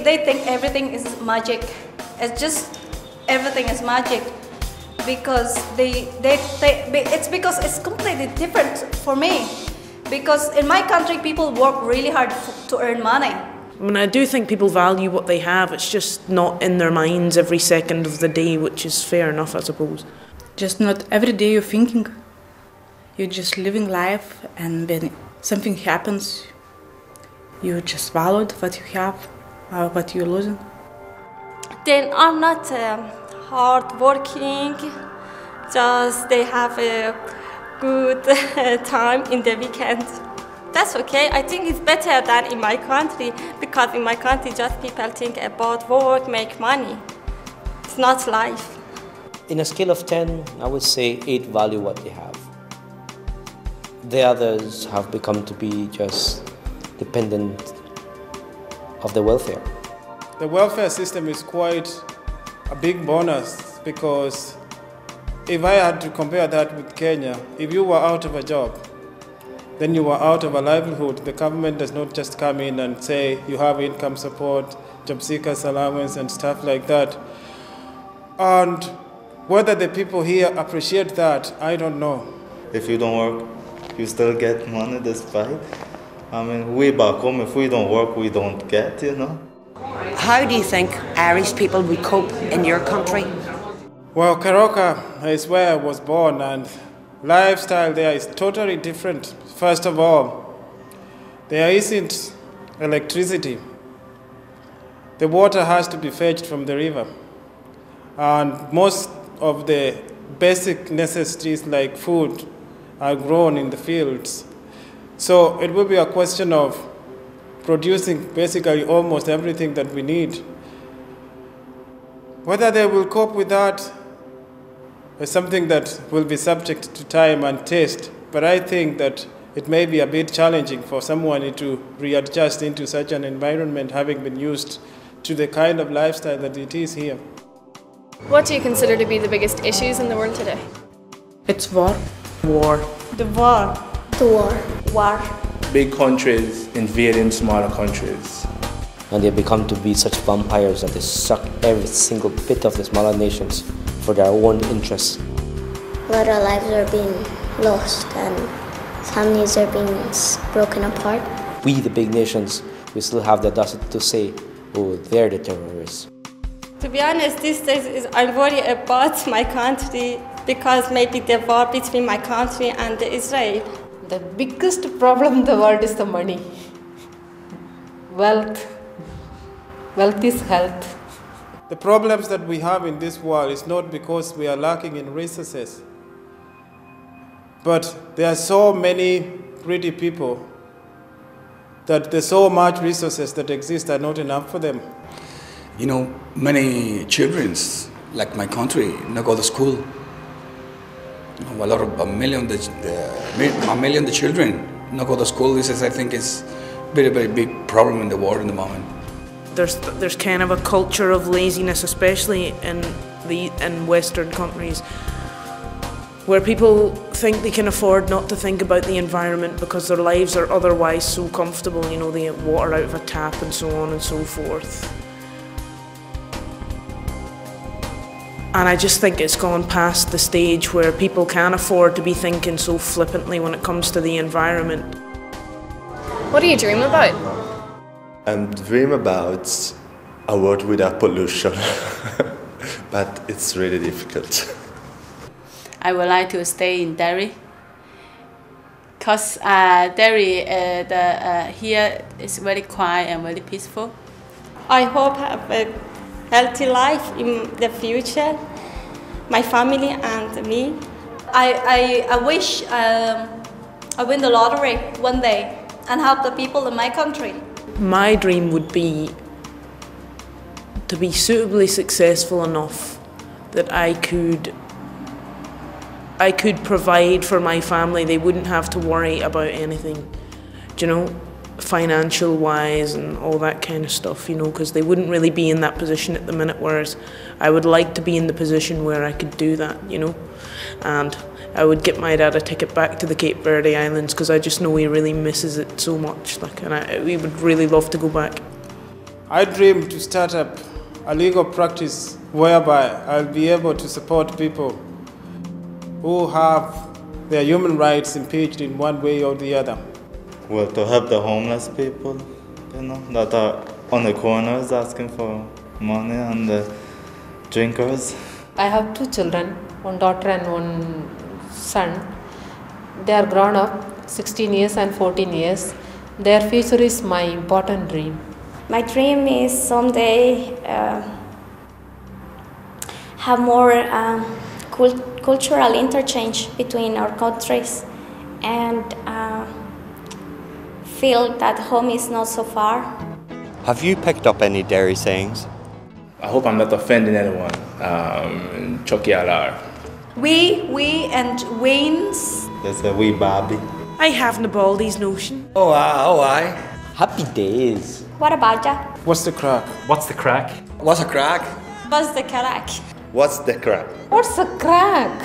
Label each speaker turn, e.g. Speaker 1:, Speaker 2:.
Speaker 1: they think everything is magic. It's just everything is magic because it's because it's completely different for me. Because in my country, people work really hard to earn money.
Speaker 2: I mean, I do think people value what they have. It's just not in their minds every second of the day, which is fair enough, I suppose.
Speaker 3: Just not every day you're thinking. You're just living life, and when something happens, you just value what you have, or what you're losing.
Speaker 4: They are not hard working, just they have a good time in the weekend. That's okay. I think it's better than in my country, because in my country just people think about work, make money. It's not life.
Speaker 5: In a scale of 10, I would say 8 value what they have. The others have become to be just dependent of the welfare.
Speaker 6: The welfare system is quite a big bonus, because if I had to compare that with Kenya, if you were out of a job, then you were out of a livelihood. The government does not just come in and say you have income support, job seekers allowance and stuff like that. And whether the people here appreciate that, I don't know.
Speaker 7: If you don't work, you still get money despite. I mean, we back home, if we don't work, we don't get, you know.
Speaker 8: How do you think Irish people would cope in your country?
Speaker 6: Well, Karoka is where I was born, and lifestyle there is totally different. First of all, there isn't electricity. The water has to be fetched from the river. And most of the basic necessities like food are grown in the fields. So it will be a question of producing basically almost everything that we need. Whether they will cope with that is something that will be subject to time and taste, but I think that it may be a bit challenging for someone to readjust into such an environment, having been used to the kind of lifestyle that it is here.
Speaker 9: What do you consider to be the biggest issues in the world today?
Speaker 3: It's war.
Speaker 2: War.
Speaker 1: The war.
Speaker 10: The war.
Speaker 1: War.
Speaker 11: Big countries invading smaller countries.
Speaker 5: And they become to be such vampires that they suck every single bit of the smaller nations for their own interests.
Speaker 10: A lot of lives are being lost and families are being broken apart.
Speaker 5: We, the big nations, we still have the audacity to say, oh, they're the terrorists.
Speaker 4: To be honest, these days I worry about my country, because maybe the war between my country and Israel.
Speaker 12: The biggest problem in the world is the money. Wealth. Wealth is health.
Speaker 6: The problems that we have in this world is not because we are lacking in resources, but there are so many greedy people that there's so much resources that exist are not enough for them.
Speaker 13: You know, many children, like my country, not go to school. A lot of a million the children not go to school. This is, I think, is very, very big problem in the world in the moment.
Speaker 2: There's kind of a culture of laziness, especially in Western countries, where people think they can afford not to think about the environment because their lives are otherwise so comfortable. You know, they get water out of a tap and so on and so forth. And I just think it's gone past the stage where people can afford to be thinking so flippantly when it comes to the environment.
Speaker 9: What do you dream about?
Speaker 14: I dream about a world without pollution, but it's really difficult.
Speaker 15: I would like to stay in Derry, because Derry here is very quiet and very peaceful.
Speaker 4: I hope I have a healthy life in the future, my family and me.
Speaker 1: I wish I win the lottery one day and help the people in my country.
Speaker 2: My dream would be to be suitably successful enough that I could provide for my family. They wouldn't have to worry about anything, you know, financial wise and all that kind of stuff, you know, because they wouldn't really be in that position at the minute, whereas I would like to be in the position where I could do that, you know. And I would get my dad a ticket back to the Cape Verde Islands, because I just know he really misses it so much, like, and we would really love to go back.
Speaker 6: I dream to start up a legal practice whereby I'll be able to support people who have their human rights impeached in one way or the other.
Speaker 7: Well, to help the homeless people, you know, that are on the corners asking for money, and the drinkers.
Speaker 12: I have 2 children, one daughter and one son. They are grown up, 16 years and 14 years. Their future is my important dream.
Speaker 10: My dream is someday have more cultural interchange between our countries and feel that home is not so far.
Speaker 16: Have you picked up any Derry sayings?
Speaker 11: I hope I'm not offending anyone. Chucky alar.
Speaker 1: We and Wayne's.
Speaker 7: There's a wee Bobby.
Speaker 2: I have Nabaldi's notion.
Speaker 16: Oh, aye.
Speaker 5: Happy days.
Speaker 10: What about ya?
Speaker 6: What's the crack?
Speaker 17: What's the crack?
Speaker 16: What's a crack?
Speaker 4: What's the crack?
Speaker 14: What's the crack?
Speaker 12: What's a crack?